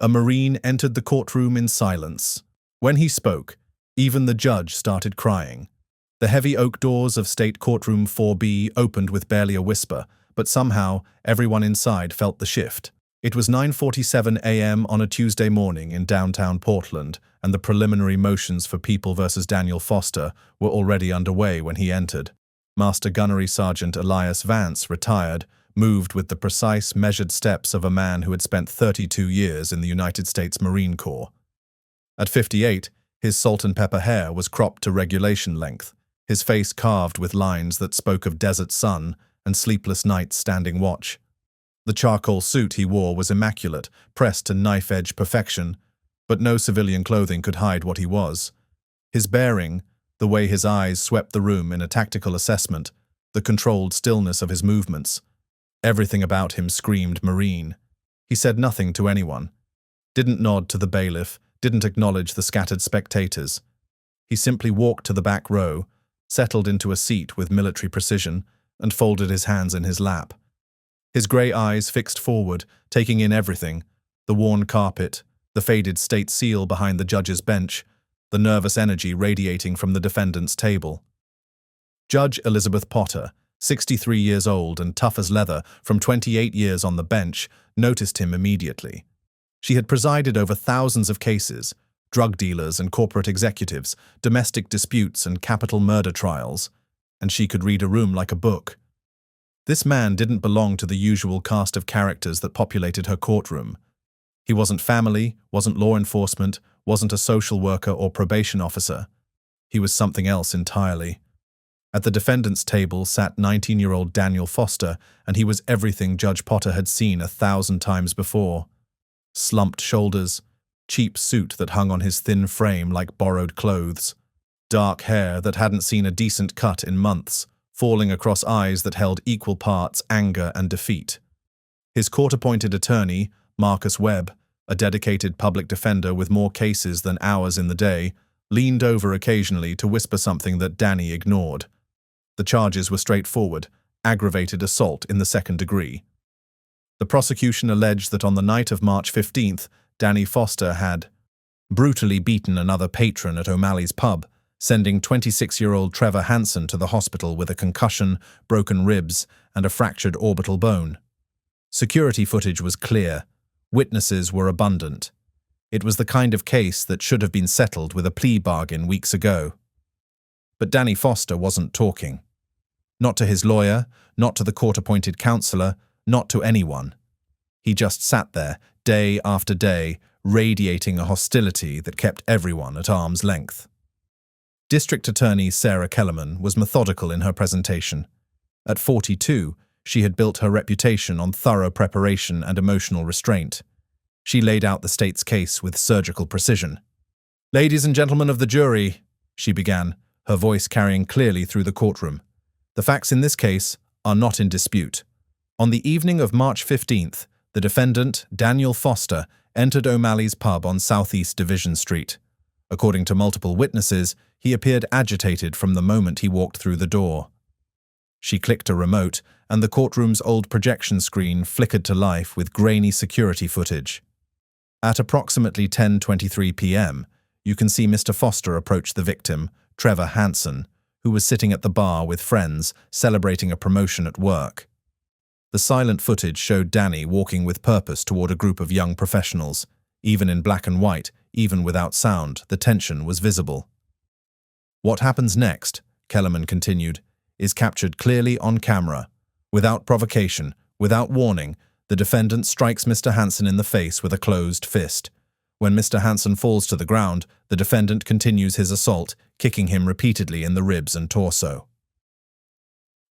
A Marine entered the courtroom in silence. When he spoke, even the judge started crying. The heavy oak doors of State Courtroom 4B opened with barely a whisper, but somehow everyone inside felt the shift. It was 9:47 a.m. on a Tuesday morning in downtown Portland, and the preliminary motions for People versus Daniel Foster were already underway when he entered. Master Gunnery Sergeant Elias Vance, retired, moved with the precise, measured steps of a man who had spent 32 years in the United States Marine Corps. At 58, his salt and pepper hair was cropped to regulation length, his face carved with lines that spoke of desert sun and sleepless nights standing watch. The charcoal suit he wore was immaculate, pressed to knife-edge perfection, but no civilian clothing could hide what he was. His bearing, the way his eyes swept the room in a tactical assessment, the controlled stillness of his movements, everything about him screamed Marine. He said nothing to anyone, didn't nod to the bailiff, didn't acknowledge the scattered spectators. He simply walked to the back row, settled into a seat with military precision, and folded his hands in his lap. His grey eyes fixed forward, taking in everything, the worn carpet, the faded state seal behind the judge's bench, the nervous energy radiating from the defendant's table. Judge Elizabeth Potter, 63 years old and tough as leather from 28 years on the bench, noticed him immediately. She had presided over thousands of cases, drug dealers and corporate executives, domestic disputes and capital murder trials, and she could read a room like a book. This man didn't belong to the usual cast of characters that populated her courtroom. He wasn't family, wasn't law enforcement, wasn't a social worker or probation officer. He was something else entirely. At the defendant's table sat 19-year-old Daniel Foster, and he was everything Judge Potter had seen 1,000 times before. Slumped shoulders, cheap suit that hung on his thin frame like borrowed clothes, dark hair that hadn't seen a decent cut in months, falling across eyes that held equal parts anger and defeat. His court-appointed attorney, Marcus Webb, a dedicated public defender with more cases than hours in the day, leaned over occasionally to whisper something that Danny ignored. The charges were straightforward: aggravated assault in the second degree. The prosecution alleged that on the night of March 15th, Danny Foster had brutally beaten another patron at O'Malley's pub, sending 26-year-old Trevor Hansen to the hospital with a concussion, broken ribs, and a fractured orbital bone. Security footage was clear. Witnesses were abundant. It was the kind of case that should have been settled with a plea bargain weeks ago. But Danny Foster wasn't talking. Not to his lawyer, not to the court-appointed counselor, not to anyone. He just sat there, day after day, radiating a hostility that kept everyone at arm's length. District Attorney Sarah Kellerman was methodical in her presentation. At 42, she had built her reputation on thorough preparation and emotional restraint. She laid out the state's case with surgical precision. "Ladies and gentlemen of the jury," she began, her voice carrying clearly through the courtroom. "The facts in this case are not in dispute. On the evening of March 15th, the defendant, Daniel Foster, entered O'Malley's pub on Southeast Division Street. According to multiple witnesses, he appeared agitated from the moment he walked through the door." She clicked a remote, and the courtroom's old projection screen flickered to life with grainy security footage. At approximately 10:23 p.m., you can see Mr. Foster approach the victim, Trevor Hansen, who was sitting at the bar with friends, celebrating a promotion at work. The silent footage showed Danny walking with purpose toward a group of young professionals. Even in black and white, even without sound, the tension was visible. "What happens next," Kellerman continued, "is captured clearly on camera. Without provocation, without warning, the defendant strikes Mr. Hansen in the face with a closed fist. When Mr. Hansen falls to the ground, the defendant continues his assault, kicking him repeatedly in the ribs and torso."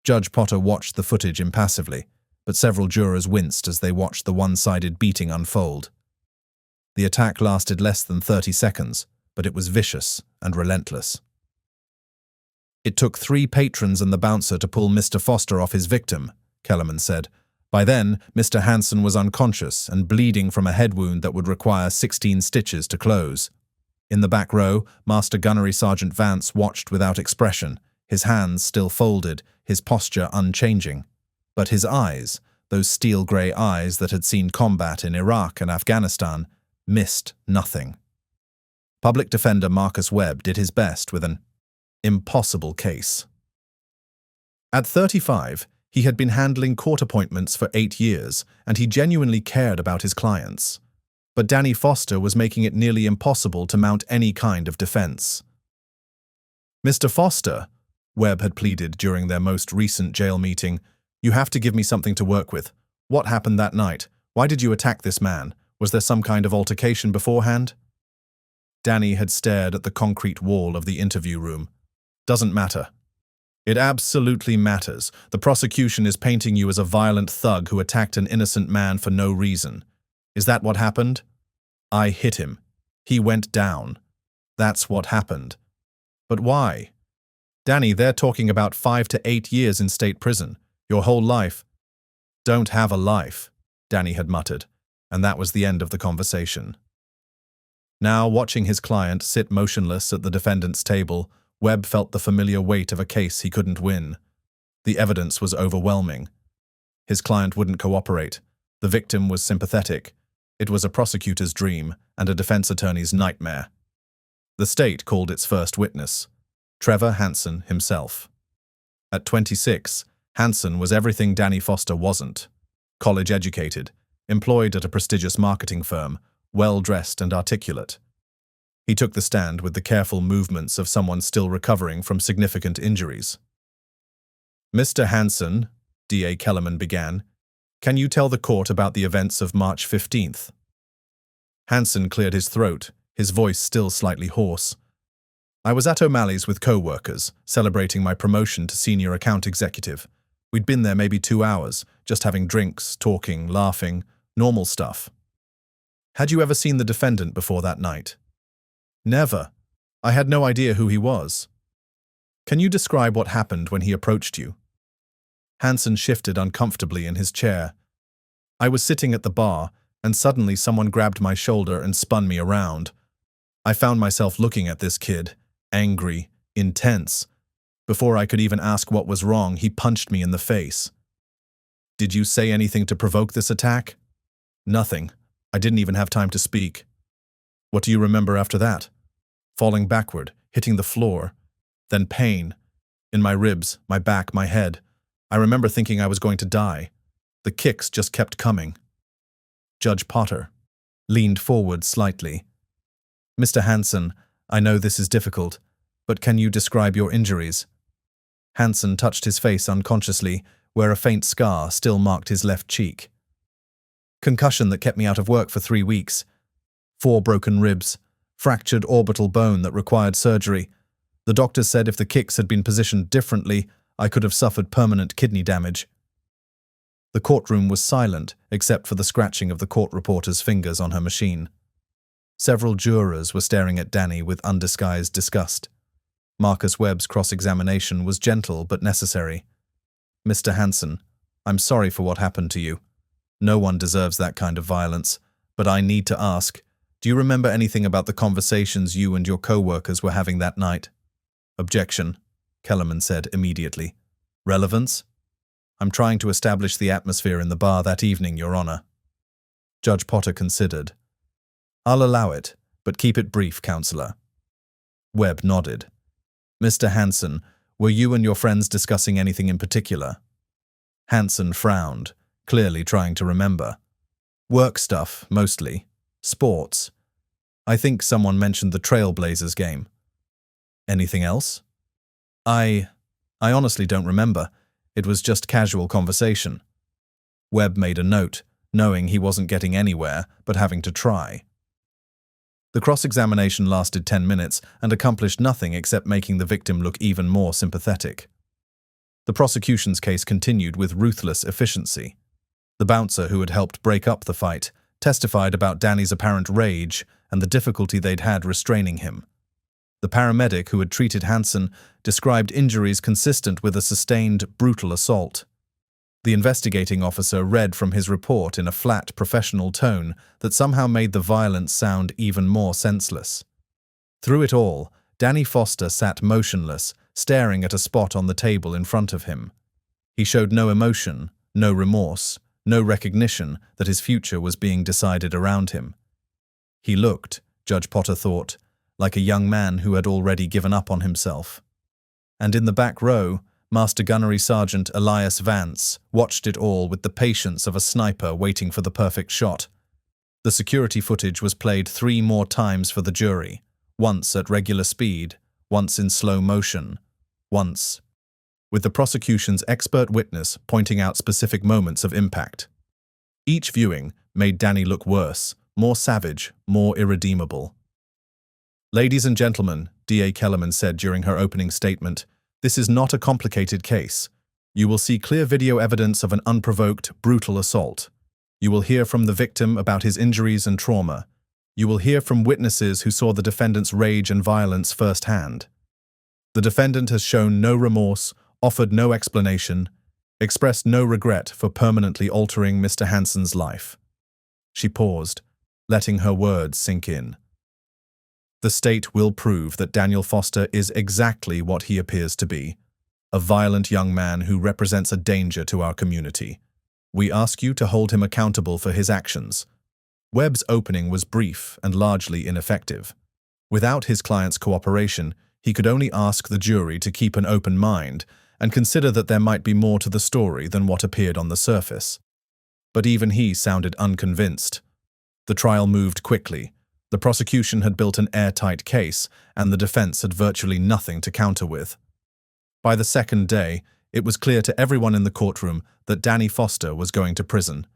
Judge Potter watched the footage impassively, but several jurors winced as they watched the one-sided beating unfold. The attack lasted less than 30 seconds, but it was vicious and relentless. "It took 3 patrons and the bouncer to pull Mr. Foster off his victim," Kellerman said. "By then, Mr. Hansen was unconscious and bleeding from a head wound that would require 16 stitches to close." In the back row, Master Gunnery Sergeant Vance watched without expression, his hands still folded, his posture unchanging. But his eyes, those steel-grey eyes that had seen combat in Iraq and Afghanistan, missed nothing. Public defender Marcus Webb did his best with an impossible case. At 35, he had been handling court appointments for 8 years, and he genuinely cared about his clients. But Danny Foster was making it nearly impossible to mount any kind of defense. "Mr. Foster," Webb had pleaded during their most recent jail meeting, "you have to give me something to work with. What happened that night? Why did you attack this man? Was there some kind of altercation beforehand?" Danny had stared at the concrete wall of the interview room. "Doesn't matter." "It absolutely matters. The prosecution is painting you as a violent thug who attacked an innocent man for no reason. Is that what happened?" "I hit him. He went down. That's what happened." "But why?" "Danny, they're talking about 5 to 8 years in state prison. Your whole life." "Don't have a life," Danny had muttered, and that was the end of the conversation. Now, watching his client sit motionless at the defendant's table, Webb felt the familiar weight of a case he couldn't win. The evidence was overwhelming. His client wouldn't cooperate. The victim was sympathetic. It was a prosecutor's dream and a defense attorney's nightmare. The state called its first witness, Trevor Hansen himself. At 26, Hansen was everything Danny Foster wasn't. College-educated, employed at a prestigious marketing firm, well-dressed and articulate. He took the stand with the careful movements of someone still recovering from significant injuries. "Mr. Hansen," D.A. Kellerman began, "can you tell the court about the events of March 15th? Hansen cleared his throat, his voice still slightly hoarse. "I was at O'Malley's with co-workers, celebrating my promotion to senior account executive. We'd been there maybe 2 hours, just having drinks, talking, laughing, normal stuff." "Had you ever seen the defendant before that night?" "Never. I had no idea who he was." "Can you describe what happened when he approached you?" Hansen shifted uncomfortably in his chair. "I was sitting at the bar, and suddenly someone grabbed my shoulder and spun me around. I found myself looking at this kid, angry, intense. Before I could even ask what was wrong, he punched me in the face." "Did you say anything to provoke this attack?" "Nothing. I didn't even have time to speak." "What do you remember after that?" "Falling backward, hitting the floor. Then pain. In my ribs, my back, my head. I remember thinking I was going to die. The kicks just kept coming." Judge Potter leaned forward slightly. "Mr. Hansen, I know this is difficult, but can you describe your injuries?" Hansen touched his face unconsciously, where a faint scar still marked his left cheek. "Concussion that kept me out of work for 3 weeks. 4 broken ribs. Fractured orbital bone that required surgery. The doctors said if the kicks had been positioned differently, I could have suffered permanent kidney damage." The courtroom was silent, except for the scratching of the court reporter's fingers on her machine. Several jurors were staring at Danny with undisguised disgust. Marcus Webb's cross-examination was gentle but necessary. "Mr. Hansen, I'm sorry for what happened to you. No one deserves that kind of violence, but I need to ask, do you remember anything about the conversations you and your co-workers were having that night?" "Objection," Kellerman said immediately. "Relevance?" "I'm trying to establish the atmosphere in the bar that evening, Your Honor." Judge Potter considered. "I'll allow it, but keep it brief, Counselor." Webb nodded. "Mr. Hansen, were you and your friends discussing anything in particular?" Hansen frowned, clearly trying to remember. "Work stuff, mostly. Sports. I think someone mentioned the Trailblazers game." "Anything else?" I honestly don't remember. It was just casual conversation." Webb made a note, knowing he wasn't getting anywhere, but having to try. The cross-examination lasted 10 minutes and accomplished nothing except making the victim look even more sympathetic. The prosecution's case continued with ruthless efficiency. The bouncer who had helped break up the fight testified about Danny's apparent rage and the difficulty they'd had restraining him. The paramedic who had treated Hansen described injuries consistent with a sustained, brutal assault. The investigating officer read from his report in a flat, professional tone that somehow made the violence sound even more senseless. Through it all, Danny Foster sat motionless, staring at a spot on the table in front of him. He showed no emotion, no remorse, no recognition that his future was being decided around him. He looked, Judge Potter thought, like a young man who had already given up on himself. And in the back row, Master Gunnery Sergeant Elias Vance watched it all with the patience of a sniper waiting for the perfect shot. The security footage was played 3 more times for the jury, once at regular speed, once in slow motion, once with the prosecution's expert witness pointing out specific moments of impact. Each viewing made Danny look worse, more savage, more irredeemable. "Ladies and gentlemen," D.A. Kellerman said during her opening statement, "this is not a complicated case. You will see clear video evidence of an unprovoked, brutal assault. You will hear from the victim about his injuries and trauma. You will hear from witnesses who saw the defendant's rage and violence firsthand. The defendant has shown no remorse, offered no explanation, expressed no regret for permanently altering Mr. Hansen's life." She paused, letting her words sink in. "The state will prove that Daniel Foster is exactly what he appears to be, a violent young man who represents a danger to our community. We ask you to hold him accountable for his actions." Webb's opening was brief and largely ineffective. Without his client's cooperation, he could only ask the jury to keep an open mind and consider that there might be more to the story than what appeared on the surface. But even he sounded unconvinced. The trial moved quickly. The prosecution had built an airtight case, and the defense had virtually nothing to counter with. By the second day, it was clear to everyone in the courtroom that Danny Foster was going to prison.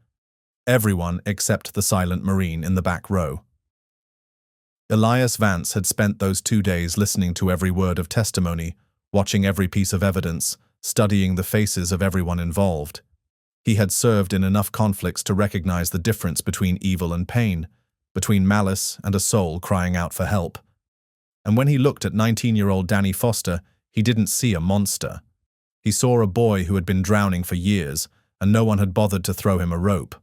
Everyone except the silent Marine in the back row. Elias Vance had spent those 2 days listening to every word of testimony, watching every piece of evidence, studying the faces of everyone involved. He had served in enough conflicts to recognize the difference between evil and pain, between malice and a soul crying out for help. And when he looked at 19-year-old Danny Foster, he didn't see a monster. He saw a boy who had been drowning for years, and no one had bothered to throw him a rope.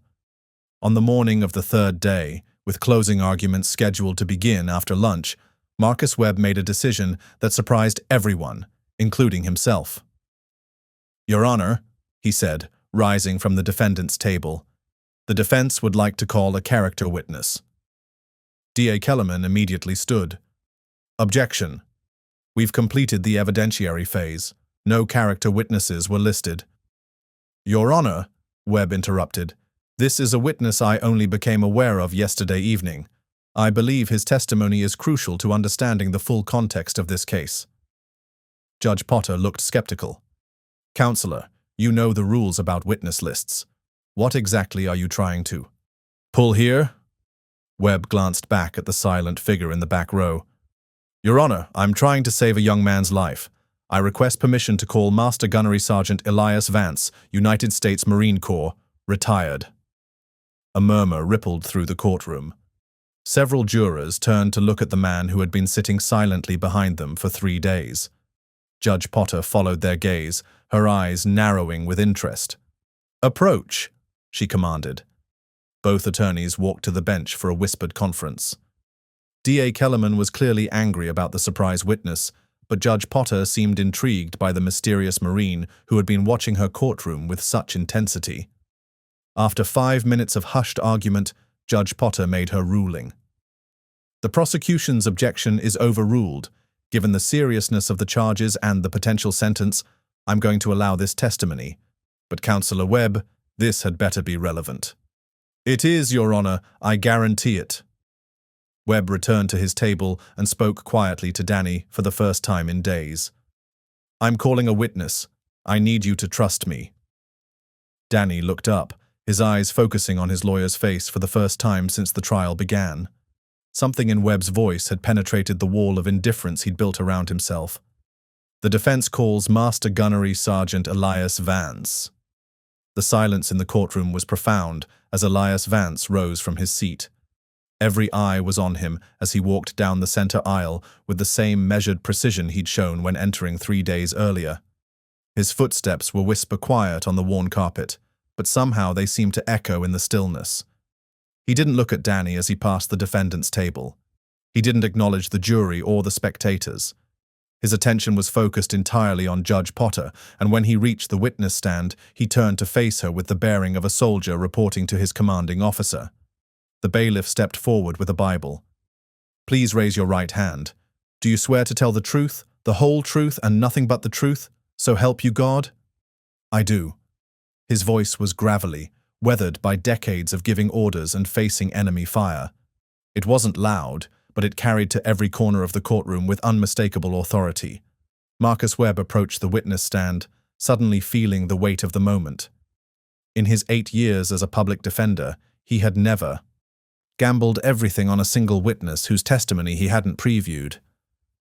On the morning of the 3rd day, with closing arguments scheduled to begin after lunch, Marcus Webb made a decision that surprised everyone, including himself. "Your Honor," he said, rising from the defendant's table, "the defense would like to call a character witness." D.A. Kellerman immediately stood. "Objection. We've completed the evidentiary phase. No character witnesses were listed." "Your Honor," Webb interrupted, "this is a witness I only became aware of yesterday evening. I believe his testimony is crucial to understanding the full context of this case." Judge Potter looked skeptical. "Counselor, you know the rules about witness lists. What exactly are you trying to pull here?" Webb glanced back at the silent figure in the back row. "Your Honor, I'm trying to save a young man's life. I request permission to call Master Gunnery Sergeant Elias Vance, United States Marine Corps, retired." A murmur rippled through the courtroom. Several jurors turned to look at the man who had been sitting silently behind them for 3 days. Judge Potter followed their gaze, her eyes narrowing with interest. "Approach," she commanded. Both attorneys walked to the bench for a whispered conference. D.A. Kellerman was clearly angry about the surprise witness, but Judge Potter seemed intrigued by the mysterious Marine who had been watching her courtroom with such intensity. After 5 minutes of hushed argument, Judge Potter made her ruling. "The prosecution's objection is overruled. Given the seriousness of the charges and the potential sentence, I'm going to allow this testimony. But Counselor Webb, this had better be relevant." "It is, Your Honor, I guarantee it." Webb returned to his table and spoke quietly to Danny for the first time in days. "I'm calling a witness. I need you to trust me." Danny looked up, his eyes focusing on his lawyer's face for the first time since the trial began. Something in Webb's voice had penetrated the wall of indifference he'd built around himself. "The defense calls Master Gunnery Sergeant Elias Vance." The silence in the courtroom was profound as Elias Vance rose from his seat. Every eye was on him as he walked down the center aisle with the same measured precision he'd shown when entering 3 days earlier. His footsteps were whisper quiet on the worn carpet, but somehow they seemed to echo in the stillness. He didn't look at Danny as he passed the defendant's table. He didn't acknowledge the jury or the spectators. His attention was focused entirely on Judge Potter, and when he reached the witness stand, he turned to face her with the bearing of a soldier reporting to his commanding officer. The bailiff stepped forward with a Bible. "Please raise your right hand. Do you swear to tell the truth, the whole truth, and nothing but the truth, so help you God?" "I do." His voice was gravelly, weathered by decades of giving orders and facing enemy fire. It wasn't loud, but it carried to every corner of the courtroom with unmistakable authority. Marcus Webb approached the witness stand, suddenly feeling the weight of the moment. In his 8 years as a public defender, he had never gambled everything on a single witness whose testimony he hadn't previewed.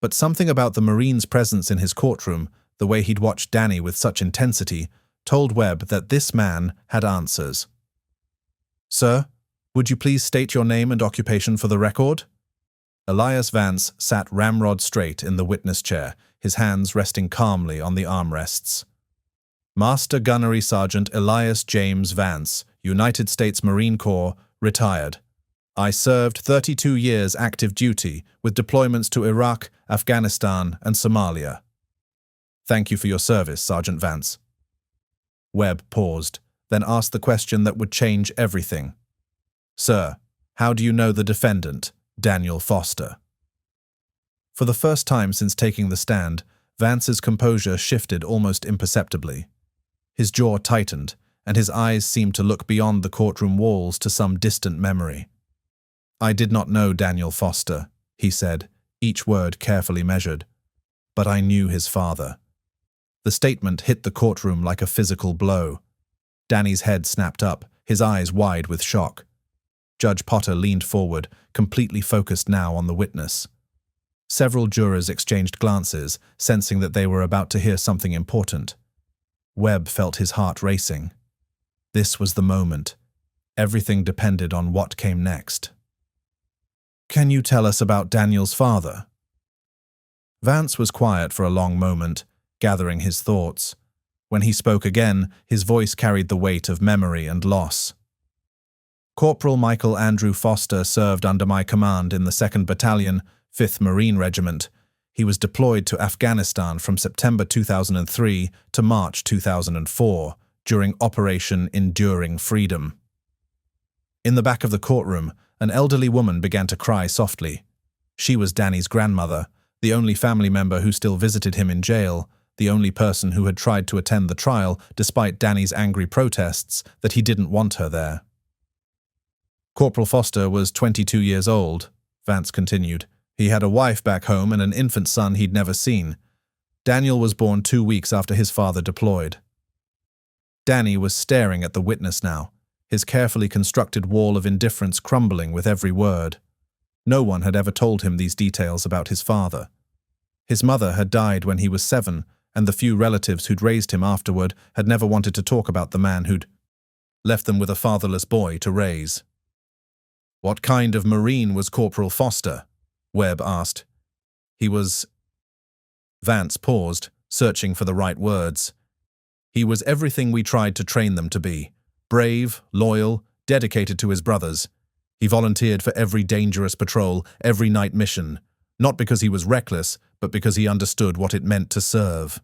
But something about the Marine's presence in his courtroom, the way he'd watched Danny with such intensity, told Webb that this man had answers. "Sir, would you please state your name and occupation for the record?" Elias Vance sat ramrod straight in the witness chair, his hands resting calmly on the armrests. "Master Gunnery Sergeant Elias James Vance, United States Marine Corps, retired. I served 32 years active duty with deployments to Iraq, Afghanistan, and Somalia." "Thank you for your service, Sergeant Vance." Webb paused, then asked the question that would change everything. "Sir, how do you know the defendant, Daniel Foster?" For the first time since taking the stand, Vance's composure shifted almost imperceptibly. His jaw tightened, and his eyes seemed to look beyond the courtroom walls to some distant memory. "I did not know Daniel Foster," he said, each word carefully measured. "But I knew his father." The statement hit the courtroom like a physical blow. Danny's head snapped up, his eyes wide with shock. Judge Potter leaned forward, completely focused now on the witness. Several jurors exchanged glances, sensing that they were about to hear something important. Webb felt his heart racing. This was the moment. Everything depended on what came next. "Can you tell us about Daniel's father?" Vance was quiet for a long moment, gathering his thoughts. When he spoke again, his voice carried the weight of memory and loss. "Corporal Michael Andrew Foster served under my command in the 2nd Battalion, 5th Marine Regiment. He was deployed to Afghanistan from September 2003 to March 2004, during Operation Enduring Freedom." In the back of the courtroom, an elderly woman began to cry softly. She was Danny's grandmother, the only family member who still visited him in jail, the only person who had tried to attend the trial despite Danny's angry protests that he didn't want her there. "Corporal Foster was 22 years old," Vance continued. "He had a wife back home and an infant son he'd never seen. Daniel was born 2 weeks after his father deployed." Danny was staring at the witness now, his carefully constructed wall of indifference crumbling with every word. No one had ever told him these details about his father. His mother had died when he was 7, and the few relatives who'd raised him afterward had never wanted to talk about the man who'd left them with a fatherless boy to raise. "What kind of Marine was Corporal Foster?" Webb asked. "He was—" Vance paused, searching for the right words. "He was everything we tried to train them to be. Brave, loyal, dedicated to his brothers. He volunteered for every dangerous patrol, every night mission, not because he was reckless, but because he understood what it meant to serve."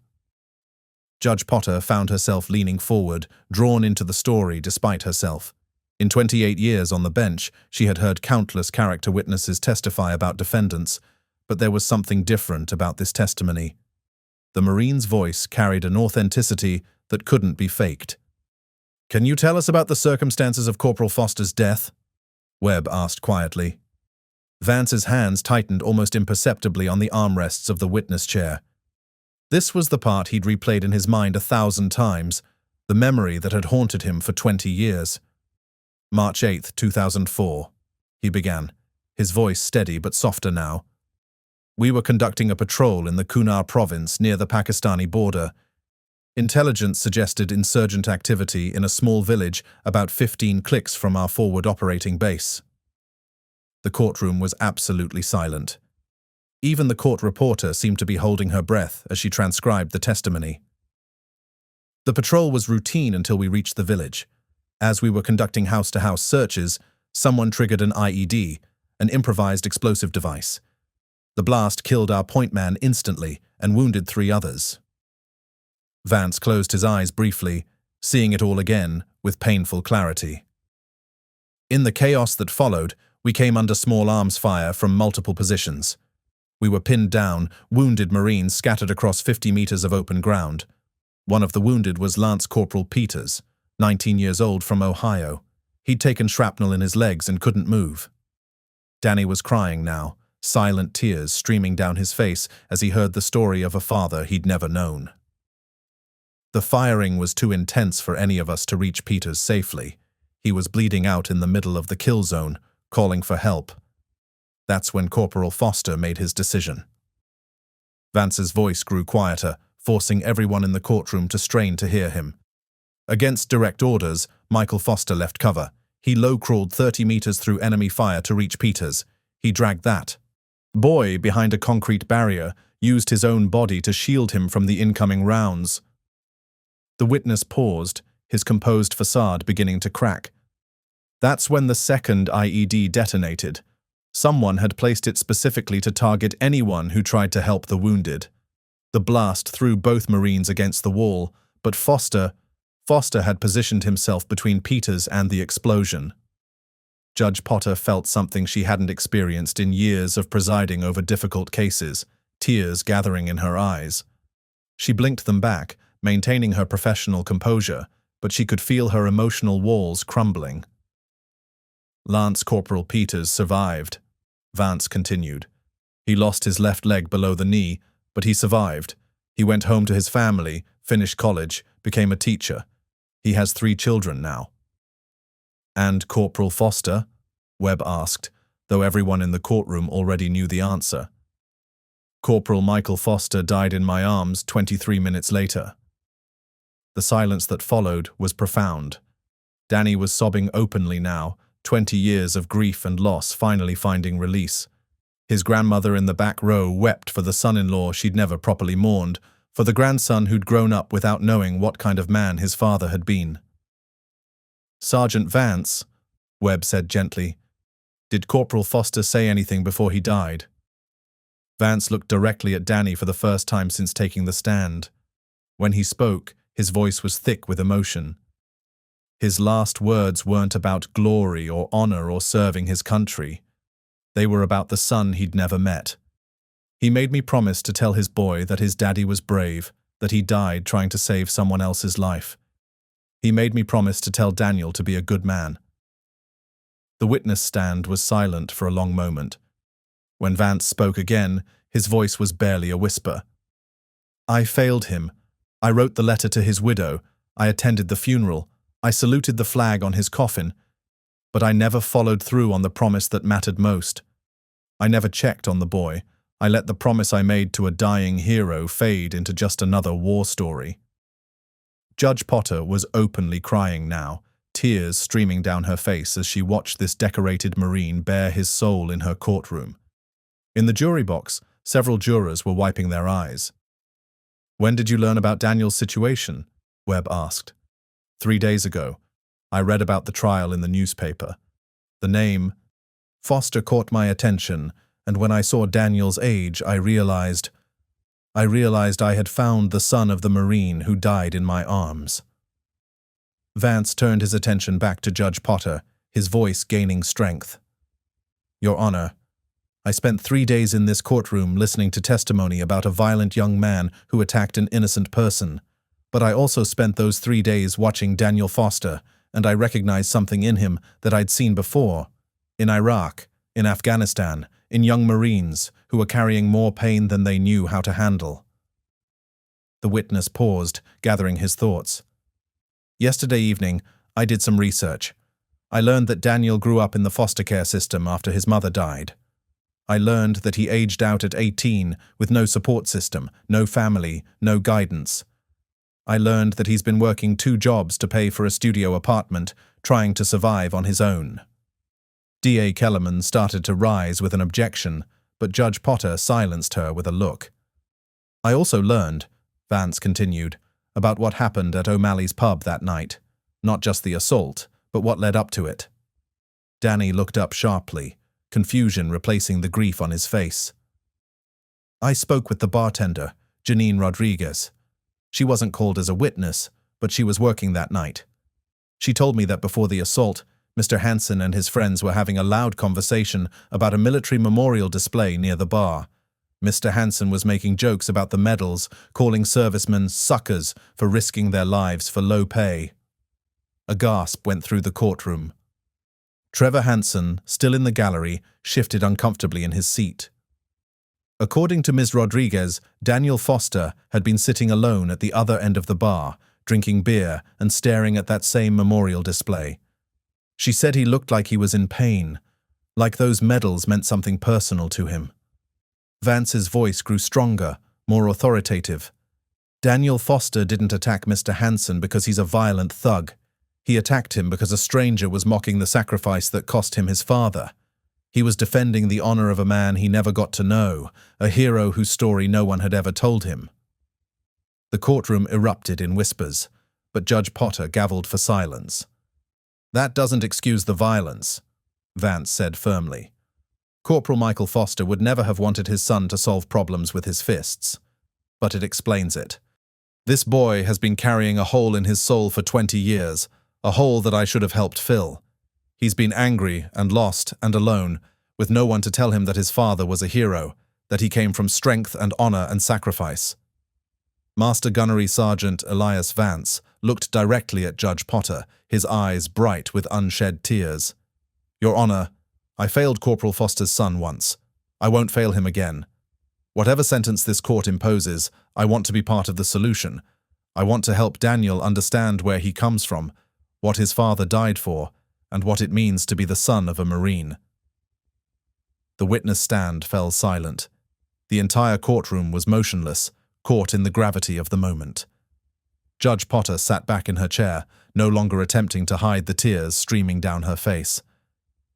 Judge Potter found herself leaning forward, drawn into the story despite herself. In 28 years on the bench, she had heard countless character witnesses testify about defendants, but there was something different about this testimony. The Marine's voice carried an authenticity that couldn't be faked. "Can you tell us about the circumstances of Corporal Foster's death?" Webb asked quietly. Vance's hands tightened almost imperceptibly on the armrests of the witness chair. This was the part he'd replayed in his mind 1,000 times, the memory that had haunted him for 20 years. "March 8th, 2004, he began, his voice steady but softer now. "We were conducting a patrol in the Kunar province near the Pakistani border. Intelligence suggested insurgent activity in a small village about 15 clicks from our forward operating base." The courtroom was absolutely silent. Even the court reporter seemed to be holding her breath as she transcribed the testimony. "The patrol was routine until we reached the village. As we were conducting house-to-house searches, someone triggered an IED, an improvised explosive device. The blast killed our point man instantly and wounded 3 others." Vance closed his eyes briefly, seeing it all again with painful clarity. In the chaos that followed, we came under small arms fire from multiple positions. We were pinned down, wounded Marines scattered across 50 meters of open ground. One of the wounded was Lance Corporal Peters, 19 years old, from Ohio. He'd taken shrapnel in his legs and couldn't move. Danny was crying now, silent tears streaming down his face as he heard the story of a father he'd never known. The firing was too intense for any of us to reach Peters safely. He was bleeding out in the middle of the kill zone, calling for help. That's when Corporal Foster made his decision. Vance's voice grew quieter, forcing everyone in the courtroom to strain to hear him. Against direct orders, Michael Foster left cover. He low-crawled 30 meters through enemy fire to reach Peters. He dragged that boy behind a concrete barrier, used his own body to shield him from the incoming rounds. The witness paused, his composed facade beginning to crack. That's when the second IED detonated. Someone had placed it specifically to target anyone who tried to help the wounded. The blast threw both Marines against the wall, but Foster had positioned himself between Peters and the explosion. Judge Potter felt something she hadn't experienced in years of presiding over difficult cases, tears gathering in her eyes. She blinked them back, maintaining her professional composure, but she could feel her emotional walls crumbling. Lance Corporal Peters survived, Vance continued. He lost his left leg below the knee, but he survived. He went home to his family, finished college, became a teacher. He has 3 children now. And Corporal Foster? Webb asked, though everyone in the courtroom already knew the answer. Corporal Michael Foster died in my arms 23 minutes later. The silence that followed was profound. Danny was sobbing openly now, 20 years of grief and loss finally finding release. His grandmother in the back row wept for the son-in-law she'd never properly mourned, for the grandson who'd grown up without knowing what kind of man his father had been. "Sergeant Vance," Webb said gently, "did Corporal Foster say anything before he died?" Vance looked directly at Danny for the first time since taking the stand. When he spoke, his voice was thick with emotion. His last words weren't about glory or honor or serving his country. They were about the son he'd never met. He made me promise to tell his boy that his daddy was brave, that he died trying to save someone else's life. He made me promise to tell Daniel to be a good man. The witness stand was silent for a long moment. When Vance spoke again, his voice was barely a whisper. "I failed him. I wrote the letter to his widow. I attended the funeral. I saluted the flag on his coffin. But I never followed through on the promise that mattered most. I never checked on the boy. I let the promise I made to a dying hero fade into just another war story." Judge Potter was openly crying now, tears streaming down her face as she watched this decorated Marine bare his soul in her courtroom. In the jury box, several jurors were wiping their eyes. "When did you learn about Daniel's situation?" Webb asked. 3 days ago. I read about the trial in the newspaper. The name Foster caught my attention, and when I saw Daniel's age, I realized I had found the son of the Marine who died in my arms. Vance turned his attention back to Judge Potter, his voice gaining strength. "Your Honor, I spent 3 days in this courtroom listening to testimony about a violent young man who attacked an innocent person. But I also spent those 3 days watching Daniel Foster, and I recognized something in him that I'd seen before. In Iraq, in Afghanistan, in young Marines who were carrying more pain than they knew how to handle." The witness paused, gathering his thoughts. "Yesterday evening, I did some research. I learned that Daniel grew up in the foster care system after his mother died. I learned that he aged out at 18 with no support system, no family, no guidance. I learned that he's been working 2 jobs to pay for a studio apartment, trying to survive on his own." D.A. Kellerman started to rise with an objection, but Judge Potter silenced her with a look. "I also learned," Vance continued, "about what happened at O'Malley's pub that night. Not just the assault, but what led up to it." Danny looked up sharply, confusion replacing the grief on his face. "I spoke with the bartender, Janine Rodriguez. She wasn't called as a witness, but she was working that night. She told me that before the assault, Mr. Hansen and his friends were having a loud conversation about a military memorial display near the bar. Mr. Hansen was making jokes about the medals, calling servicemen suckers for risking their lives for low pay. A gasp went through the courtroom. Trevor Hansen, still in the gallery, shifted uncomfortably in his seat. According to Ms. Rodriguez, Daniel Foster had been sitting alone at the other end of the bar, drinking beer and staring at that same memorial display. She said he looked like he was in pain, like those medals meant something personal to him. Vance's voice grew stronger, more authoritative. Daniel Foster didn't attack Mr. Hansen because he's a violent thug. He attacked him because a stranger was mocking the sacrifice that cost him his father. He was defending the honor of a man he never got to know, a hero whose story no one had ever told him. The courtroom erupted in whispers, but Judge Potter gavelled for silence. "That doesn't excuse the violence," Vance said firmly. Corporal Michael Foster would never have wanted his son to solve problems with his fists. But it explains it. This boy has been carrying a hole in his soul for 20 years, a hole that I should have helped fill. He's been angry and lost and alone, with no one to tell him that his father was a hero, that he came from strength and honor and sacrifice. Master Gunnery Sergeant Elias Vance looked directly at Judge Potter, his eyes bright with unshed tears. "Your Honor, I failed Corporal Foster's son once. I won't fail him again. Whatever sentence this court imposes, I want to be part of the solution. I want to help Daniel understand where he comes from, what his father died for, and what it means to be the son of a Marine." The witness stand fell silent. The entire courtroom was motionless, caught in the gravity of the moment. Judge Potter sat back in her chair, no longer attempting to hide the tears streaming down her face.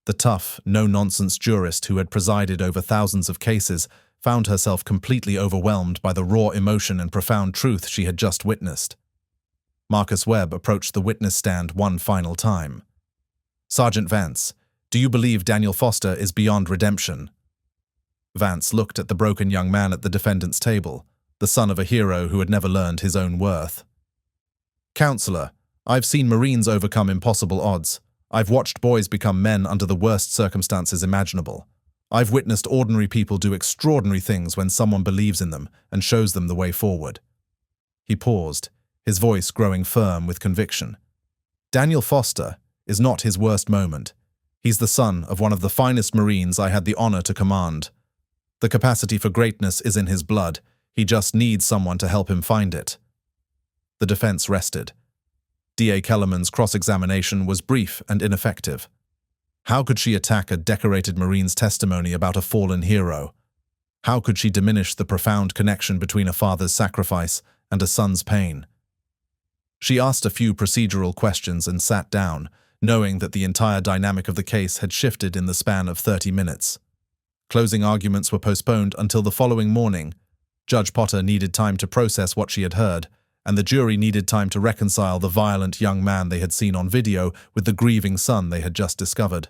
The tough, no-nonsense jurist who had presided over thousands of cases found herself completely overwhelmed by the raw emotion and profound truth she had just witnessed. Marcus Webb approached the witness stand one final time. "Sergeant Vance, do you believe Daniel Foster is beyond redemption?" Vance looked at the broken young man at the defendant's table, the son of a hero who had never learned his own worth. "Counselor, I've seen Marines overcome impossible odds. I've watched boys become men under the worst circumstances imaginable. I've witnessed ordinary people do extraordinary things when someone believes in them and shows them the way forward." He paused, his voice growing firm with conviction. "Daniel Foster is not his worst moment. He's the son of one of the finest Marines I had the honor to command. The capacity for greatness is in his blood. He just needs someone to help him find it." The defense rested. D.A. Kellerman's cross-examination was brief and ineffective. How could she attack a decorated Marine's testimony about a fallen hero? How could she diminish the profound connection between a father's sacrifice and a son's pain? She asked a few procedural questions and sat down, knowing that the entire dynamic of the case had shifted in the span of 30 minutes. Closing arguments were postponed until the following morning. Judge Potter needed time to process what she had heard, and the jury needed time to reconcile the violent young man they had seen on video with the grieving son they had just discovered.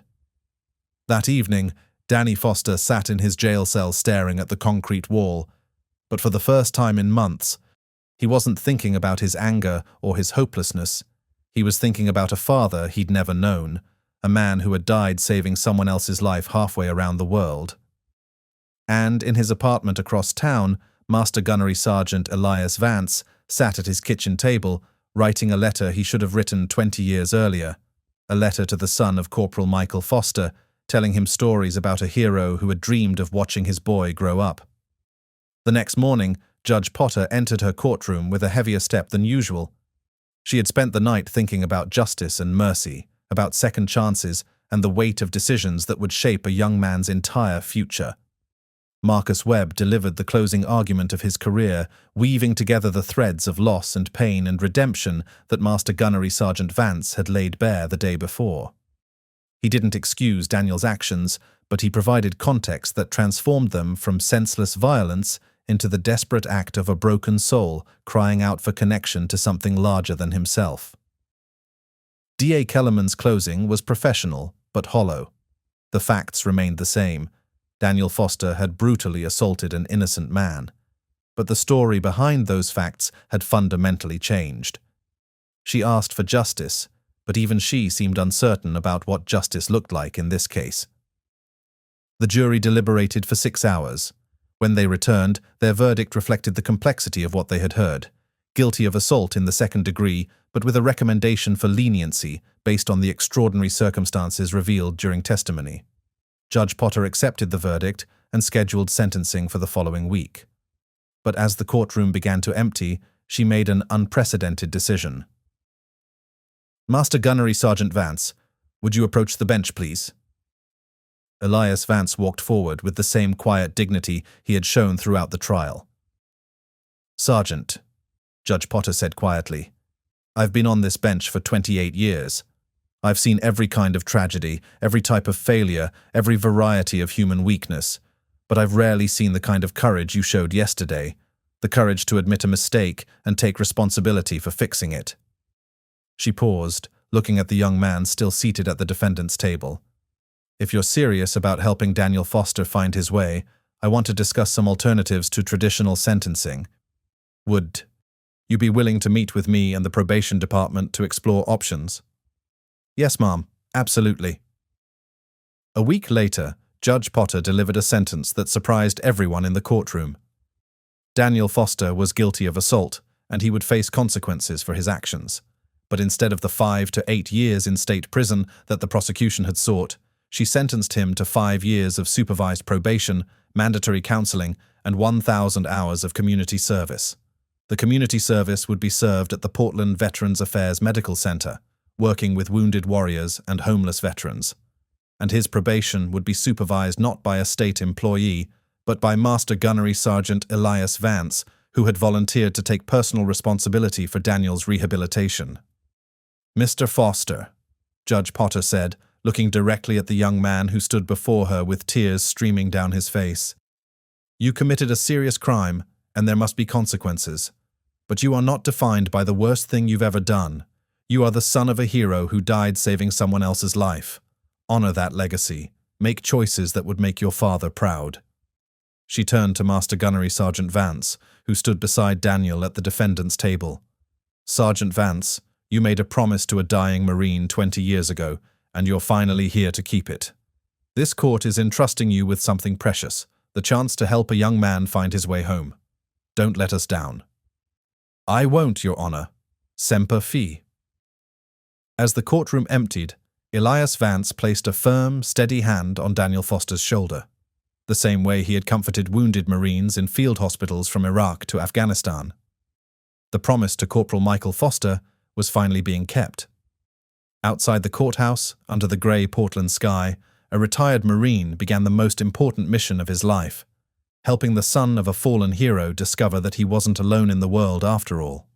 That evening, Danny Foster sat in his jail cell staring at the concrete wall, but for the first time in months, he wasn't thinking about his anger or his hopelessness. He was thinking about a father he'd never known, a man who had died saving someone else's life halfway around the world. And in his apartment across town, Master Gunnery Sergeant Elias Vance sat at his kitchen table, writing a letter he should have written 20 years earlier, a letter to the son of Corporal Michael Foster, telling him stories about a hero who had dreamed of watching his boy grow up. The next morning, Judge Potter entered her courtroom with a heavier step than usual. She had spent the night thinking about justice and mercy, about second chances, and the weight of decisions that would shape a young man's entire future. Marcus Webb delivered the closing argument of his career, weaving together the threads of loss and pain and redemption that Master Gunnery Sergeant Vance had laid bare the day before. He didn't excuse Daniel's actions, but he provided context that transformed them from senseless violence into the desperate act of a broken soul crying out for connection to something larger than himself. D.A. Kellerman's closing was professional, but hollow. The facts remained the same. Daniel Foster had brutally assaulted an innocent man, but the story behind those facts had fundamentally changed. She asked for justice, but even she seemed uncertain about what justice looked like in this case. The jury deliberated for 6 hours. When they returned, their verdict reflected the complexity of what they had heard. Guilty of assault in the second degree, but with a recommendation for leniency based on the extraordinary circumstances revealed during testimony. Judge Potter accepted the verdict and scheduled sentencing for the following week. But as the courtroom began to empty, she made an unprecedented decision. "Master Gunnery Sergeant Vance, would you approach the bench, please?" Elias Vance walked forward with the same quiet dignity he had shown throughout the trial. "Sergeant," Judge Potter said quietly, "I've been on this bench for 28 years. I've seen every kind of tragedy, every type of failure, every variety of human weakness, but I've rarely seen the kind of courage you showed yesterday, the courage to admit a mistake and take responsibility for fixing it." She paused, looking at the young man still seated at the defendant's table. "If you're serious about helping Daniel Foster find his way, I want to discuss some alternatives to traditional sentencing. Would you be willing to meet with me and the probation department to explore options?" "Yes, ma'am, absolutely." A week later, Judge Potter delivered a sentence that surprised everyone in the courtroom. Daniel Foster was guilty of assault, and he would face consequences for his actions. But instead of the 5 to 8 years in state prison that the prosecution had sought, she sentenced him to 5 years of supervised probation, mandatory counseling, and 1,000 hours of community service. The community service would be served at the Portland Veterans Affairs Medical Center, working with wounded warriors and homeless veterans. And his probation would be supervised not by a state employee, but by Master Gunnery Sergeant Elias Vance, who had volunteered to take personal responsibility for Daniel's rehabilitation. "Mr. Foster," Judge Potter said, looking directly at the young man who stood before her with tears streaming down his face. "You committed a serious crime, and there must be consequences. But you are not defined by the worst thing you've ever done. You are the son of a hero who died saving someone else's life. Honor that legacy. Make choices that would make your father proud." She turned to Master Gunnery Sergeant Vance, who stood beside Daniel at the defendant's table. "Sergeant Vance, you made a promise to a dying Marine 20 years ago, and you're finally here to keep it. This court is entrusting you with something precious, the chance to help a young man find his way home. Don't let us down." "I won't, Your Honor. Semper Fi." As the courtroom emptied, Elias Vance placed a firm, steady hand on Daniel Foster's shoulder, the same way he had comforted wounded Marines in field hospitals from Iraq to Afghanistan. The promise to Corporal Michael Foster was finally being kept. Outside the courthouse, under the grey Portland sky, a retired Marine began the most important mission of his life, helping the son of a fallen hero discover that he wasn't alone in the world after all.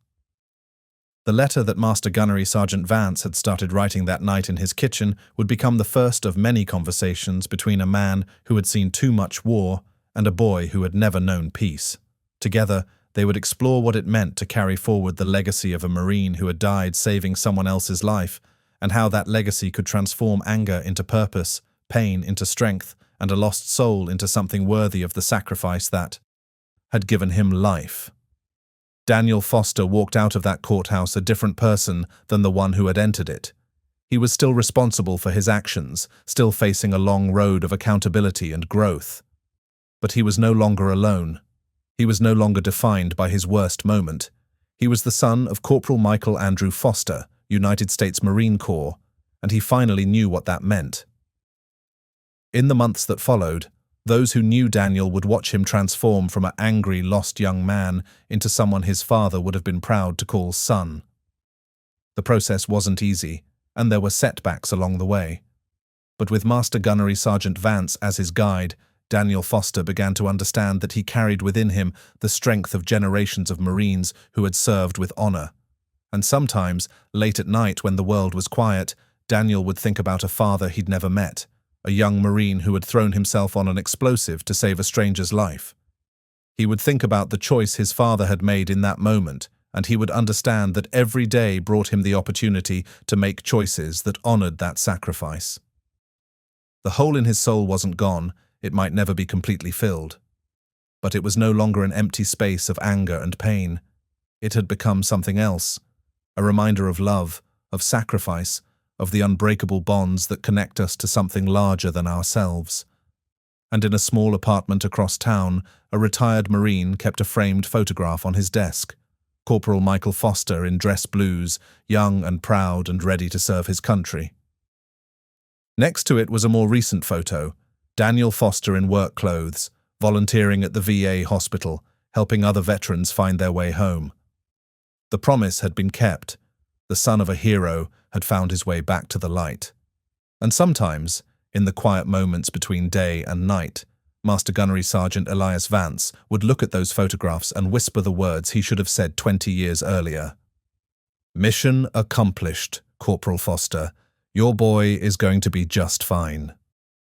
The letter that Master Gunnery Sergeant Vance had started writing that night in his kitchen would become the first of many conversations between a man who had seen too much war and a boy who had never known peace. Together, they would explore what it meant to carry forward the legacy of a Marine who had died saving someone else's life, and how that legacy could transform anger into purpose, pain into strength, and a lost soul into something worthy of the sacrifice that had given him life. Daniel Foster walked out of that courthouse a different person than the one who had entered it. He was still responsible for his actions, still facing a long road of accountability and growth. But he was no longer alone. He was no longer defined by his worst moment. He was the son of Corporal Michael Andrew Foster, United States Marine Corps, and he finally knew what that meant. In the months that followed, those who knew Daniel would watch him transform from an angry, lost young man into someone his father would have been proud to call son. The process wasn't easy, and there were setbacks along the way. But with Master Gunnery Sergeant Vance as his guide, Daniel Foster began to understand that he carried within him the strength of generations of Marines who had served with honor. And sometimes, late at night when the world was quiet, Daniel would think about a father he'd never met, a young Marine who had thrown himself on an explosive to save a stranger's life. He would think about the choice his father had made in that moment, and he would understand that every day brought him the opportunity to make choices that honored that sacrifice. The hole in his soul wasn't gone, it might never be completely filled. But it was no longer an empty space of anger and pain. It had become something else, a reminder of love, of sacrifice, of the unbreakable bonds that connect us to something larger than ourselves. And in a small apartment across town, a retired Marine kept a framed photograph on his desk. Corporal Michael Foster in dress blues, young and proud and ready to serve his country. Next to it was a more recent photo, Daniel Foster in work clothes, volunteering at the VA hospital, helping other veterans find their way home. The promise had been kept. The son of a hero had found his way back to the light. And sometimes, in the quiet moments between day and night, Master Gunnery Sergeant Elias Vance would look at those photographs and whisper the words he should have said 20 years earlier. "Mission accomplished, Corporal Foster. Your boy is going to be just fine."